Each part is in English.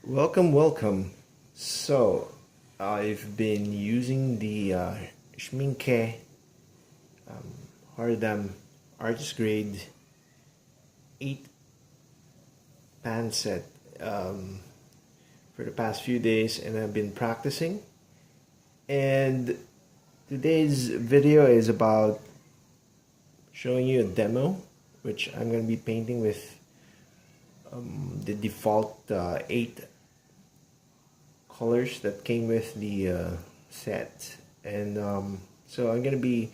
Welcome. So, I've been using the Schmincke Horadam Artist Grade 8 pan set for the past few days, and I've been practicing. And today's video is about showing you a demo, which I'm going to be painting with the default 8 colors that came with the set. And so I'm gonna be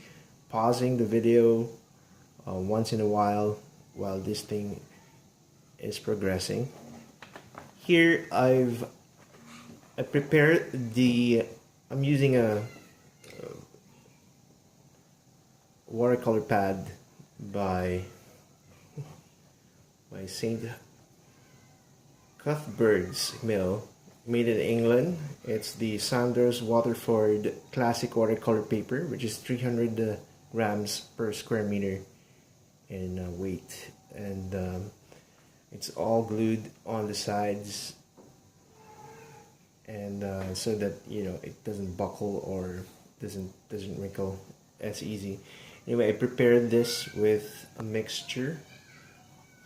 pausing the video once in a while this thing is progressing. Here I prepared I'm using a watercolor pad by St. Cuthbert's Mill, made in England. It's the Sanders Waterford Classic Watercolor Paper, which is 300 grams per square meter in weight, and it's all glued on the sides, and so that it doesn't buckle or doesn't wrinkle as easy. Anyway, I prepared this with a mixture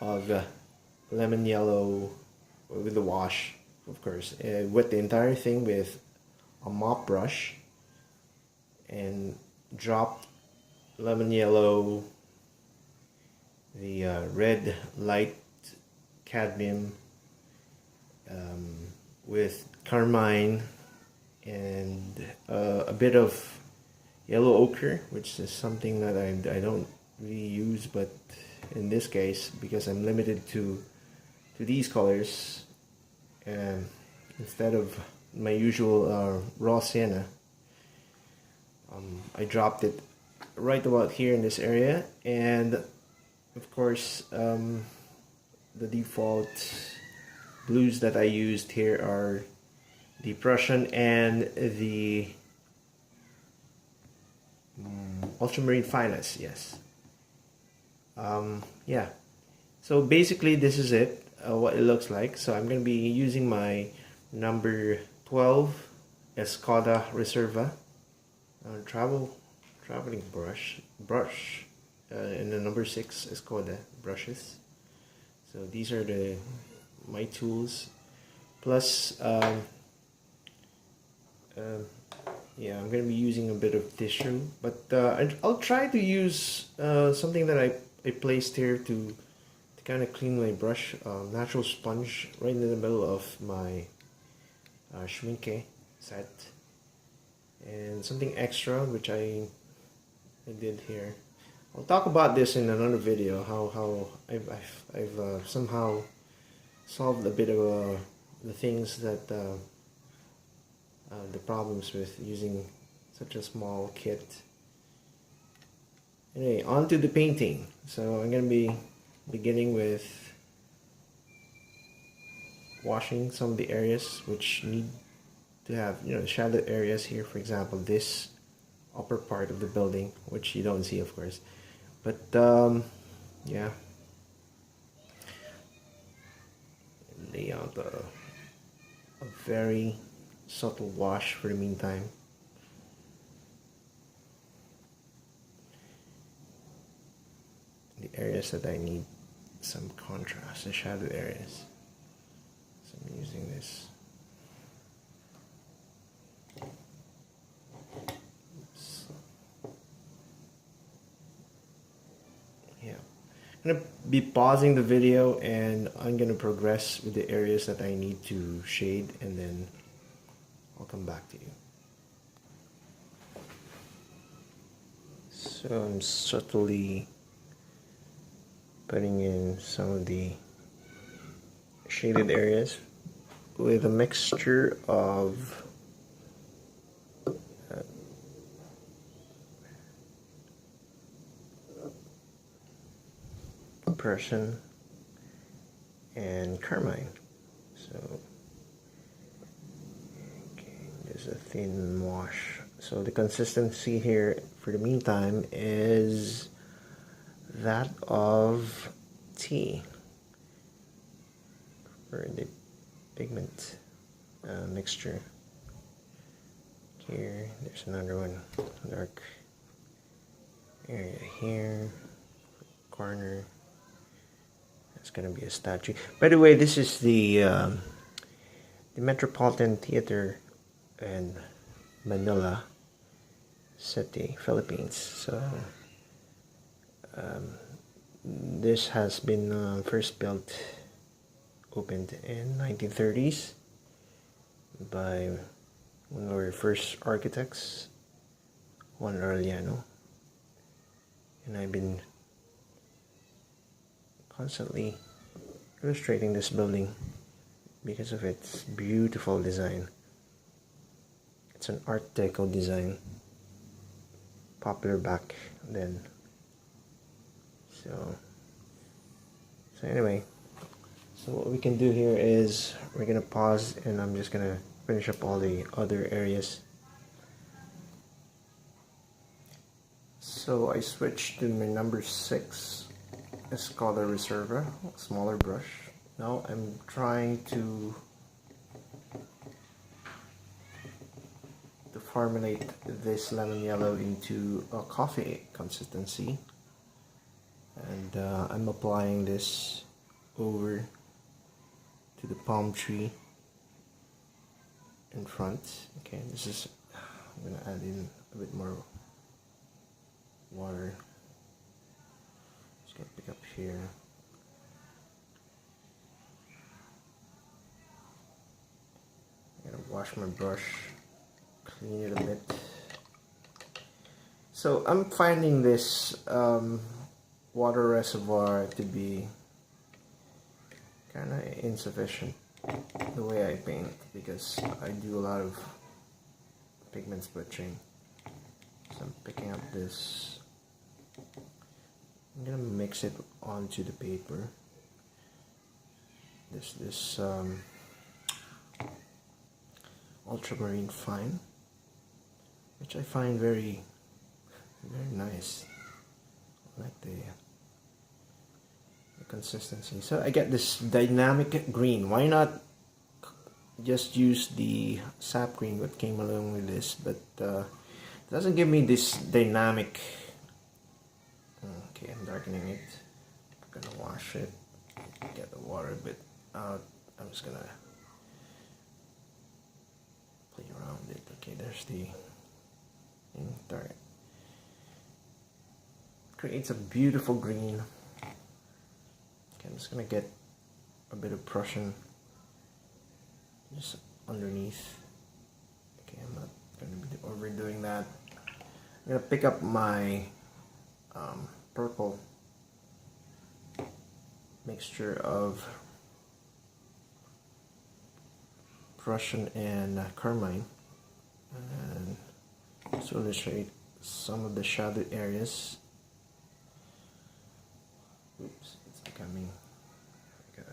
of lemon yellow with the wash, of course. Wet the entire thing with a mop brush and dropped lemon yellow, the red light cadmium with carmine, and a bit of yellow ochre, which is something that I don't really use, but in this case, because I'm limited to these colors, instead of my usual raw sienna, I dropped it right about here in this area. And of course, the default blues that I used here are the Prussian and the ultramarine finest. Yes. Yeah, so basically this is it, what it looks like. So I'm going to be using my number 12 Escoda Reserva traveling brush and the number 6 Escoda brushes. So these are my tools, plus yeah, I'm going to be using a bit of tissue, but I'll try to use something that I placed here to kind of clean my brush, natural sponge right in the middle of my Schmincke set, and something extra which I did here. I'll talk about this in another video, how I've somehow solved a bit of the things that the problems with using such a small kit. Anyway, on to the painting. So I'm going to be beginning with washing some of the areas which need to have, shadow areas here. For example, this upper part of the building, which you don't see, of course. But yeah, lay out a very subtle wash for the meantime. The areas that I need some contrast, the shadow areas. So I'm using this. Oops. Yeah, I'm going to be pausing the video, and I'm going to progress with the areas that I need to shade, and then I'll come back to you. So I'm subtly putting in some of the shaded areas with a mixture of Prussian and carmine. So there's a thin wash. So the consistency here for the meantime is that of tea for the pigment mixture. Here, there's another one, dark area here, corner. It's gonna be a statue. By the way, this is the Metropolitan Theater in Manila City, Philippines. So this has been first built, opened in 1930s by one of our first architects, Juan Arellano, and I've been constantly illustrating this building because of its beautiful design. It's an Art Deco design, popular back then. So anyway, so what we can do here is we're gonna pause, and I'm just gonna finish up all the other areas. So I switched to my number 6 Escala Reserva, smaller brush. Now I'm trying to formulate this lemon yellow into a coffee consistency, and I'm applying this over to the palm tree in front. Okay, this is, I'm gonna add in a bit more water. Just gonna pick up here. I'm gonna wash my brush, clean it a bit. So I'm finding this water reservoir to be kind of insufficient the way I paint, because I do a lot of pigment splitting. So I'm picking up this, I'm gonna mix it onto the paper. This ultramarine fine, which I find very nice. I like the consistency. So I get this dynamic green. Why not just use the sap green that came along with this, but it doesn't give me this dynamic. Okay, I'm darkening it. I'm gonna wash it, get the water a bit out. I'm just gonna play around with it. Okay, there's the thing. Dark. Creates a beautiful green. Okay, I'm just gonna get a bit of Prussian just underneath. Okay, I'm not gonna be overdoing that. I'm gonna pick up my purple mixture of Prussian and carmine, and just illustrate some of the shadowed areas. Oops, it's becoming like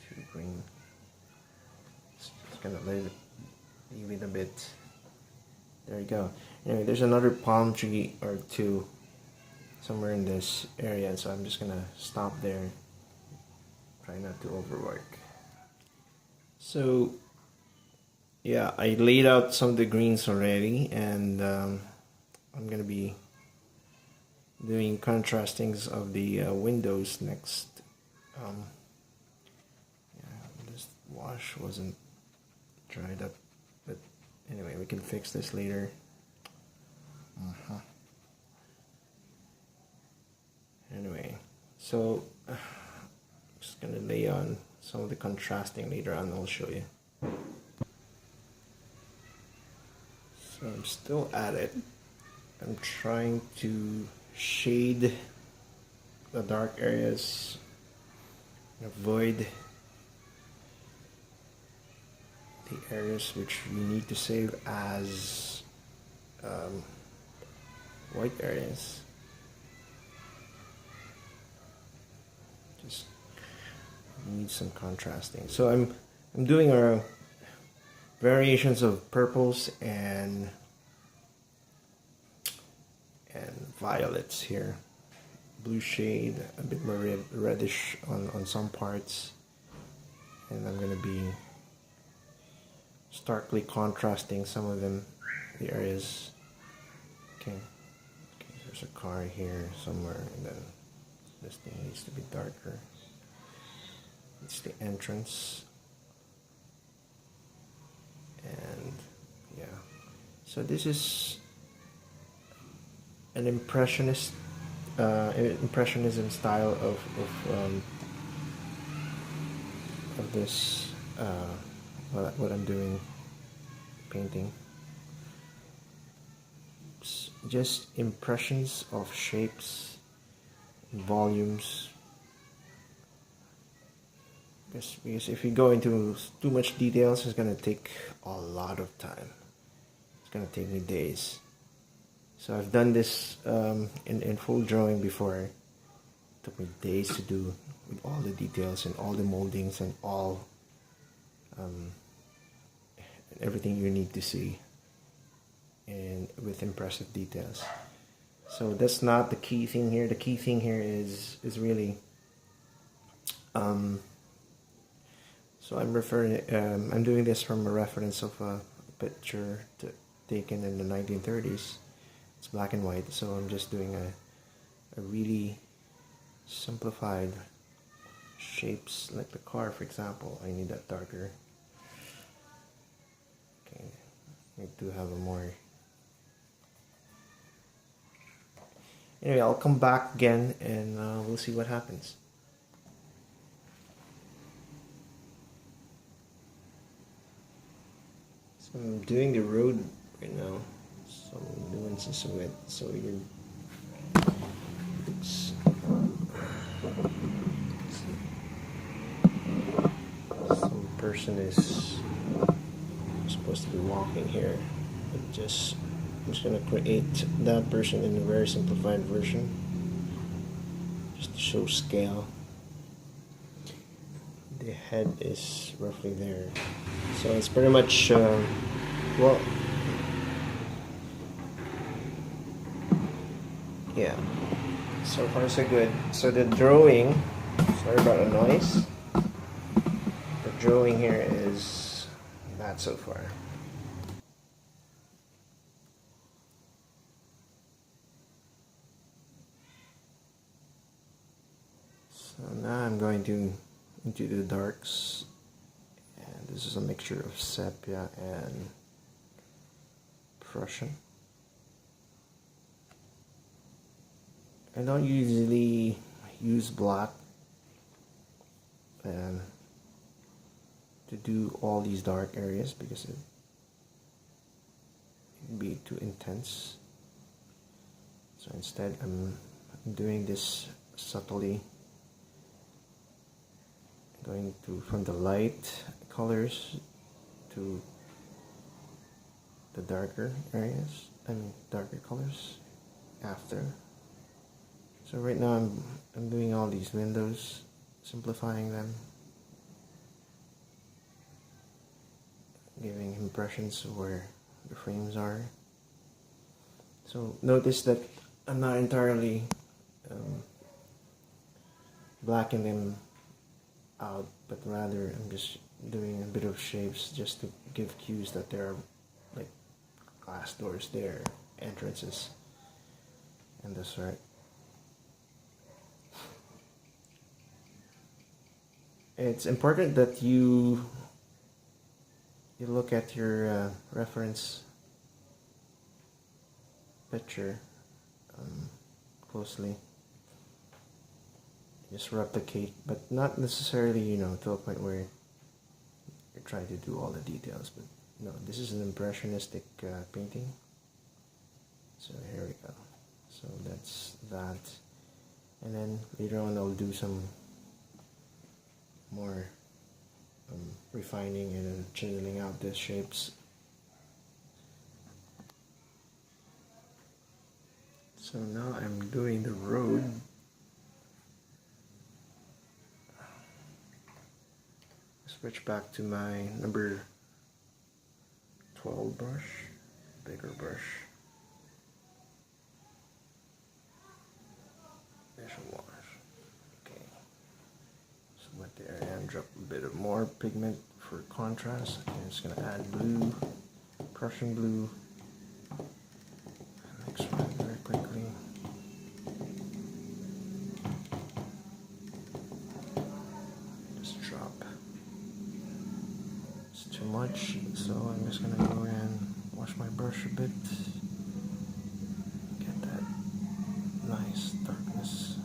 too green. Just gonna leave it a bit. There you go. Anyway, there's another palm tree or two somewhere in this area, so I'm just gonna stop there. Try not to overwork. So yeah, I laid out some of the greens already, and I'm gonna be doing contrastings of the windows next. Yeah, this wash wasn't dried up, but anyway, we can fix this later. Anyway, so I'm just gonna lay on some of the contrasting later on. I'll show you. So I'm still at it. I'm trying to shade the dark areas, avoid the areas which you need to save as white areas. Just need some contrasting. So I'm doing variations of purples and violets here. Blue shade, a bit more reddish on some parts, and I'm going to be starkly contrasting some of them, the areas. Okay, there's a car here somewhere, and then this thing needs to be darker. It's the entrance, and yeah, so this is an impressionism style of this what I'm doing, painting. It's just impressions of shapes, volumes. Because if you go into too much details, it's gonna take a lot of time. It's gonna take me days. So I've done this in full drawing before. It took me days to do, with all the details and all the moldings and all everything you need to see, and with impressive details. So that's not the key thing here. The key thing here is really so I'm doing this from a reference of a picture taken in the 1930s. It's black and white, so I'm just doing a really simplified shapes, like the car, for example. I need that darker. Okay, I do have a more. Anyway, I'll come back again and we'll see what happens. So I'm doing the road right now. Some nuances of it, so some person is supposed to be walking here, but I'm just gonna create that person in a very simplified version, just to show scale. The head is roughly there, so it's pretty much well, yeah, so far so good. So the drawing, sorry about the noise, the drawing here is bad so far. So now I'm going into the darks, and this is a mixture of sepia and Prussian. I don't usually use black to do all these dark areas because it'd be too intense. So instead I'm doing this subtly, going from the light colors to the darker areas, darker colors after. So right now I'm doing all these windows, simplifying them, giving impressions of where the frames are. So notice that I'm not entirely blacking them out, but rather I'm just doing a bit of shapes just to give cues that there are like glass doors there, entrances, and the sort. It's important that you look at your reference picture closely. Just replicate, but not necessarily, to a point where you're trying to do all the details. But no, this is an impressionistic painting. So here we go. So that's that, and then later on I'll do some more refining and chiseling out the shapes. So now I'm doing the road. Switch back to my number 12 brush, bigger brush. Visual wash. Okay. So what the area I'm drop a bit of more pigment for contrast. I'm just gonna add blue, Prussian blue. Mix it very quickly. Just drop. It's too much, so I'm just gonna go and wash my brush a bit. Get that nice darkness.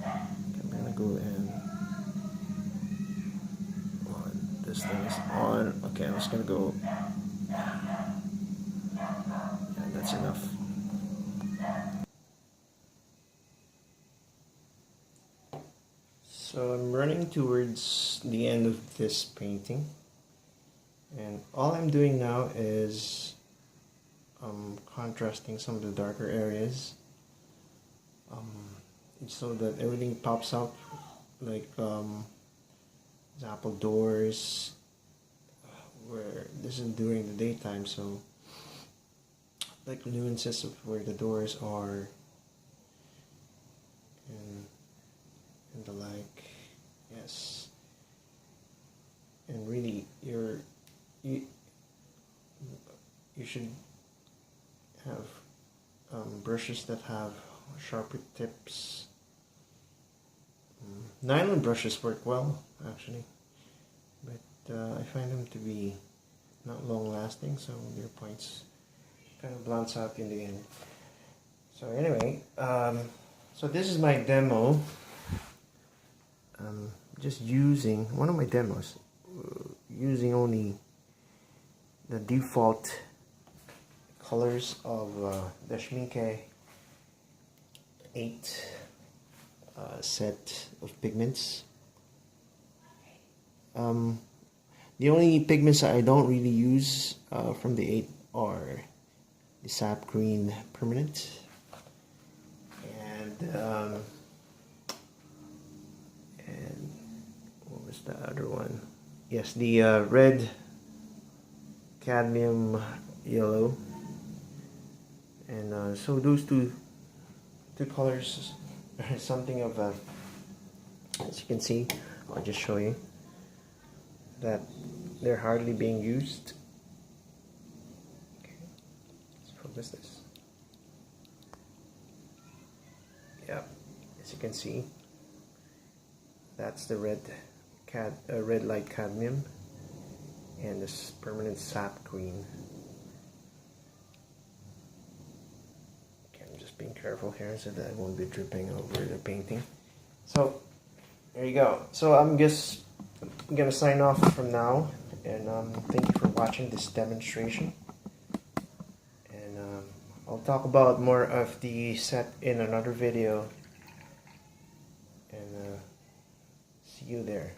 I'm gonna go in. This thing is on. Okay, I'm just gonna go. And that's enough. So I'm running towards the end of this painting, and all I'm doing now is contrasting some of the darker areas, so that everything pops up, like example doors, where this is during the daytime, so like nuances of where the doors are and the like. Yes, and really you should have brushes that have sharper tips. Nylon brushes work well, actually, but I find them to be not long lasting, so their points kind of blunts out in the end. So anyway, so this is my demo. Just using one of my demos, using only the default colors of the Schmincke 8 set of pigments. The only pigments that I don't really use from the 8 are the sap green permanent and what was the other one? Yes, the red cadmium yellow, and so those two colors are something of a, as you can see, I'll just show you that they're hardly being used. Okay, let's focus this. Yeah, as you can see, that's the red light cadmium and this permanent sap green. Okay, I'm just being careful here so that I won't be dripping over the painting. So there you go. So I'm gonna sign off from now, and thank you for watching this demonstration, and I'll talk about more of the set in another video, and see you there.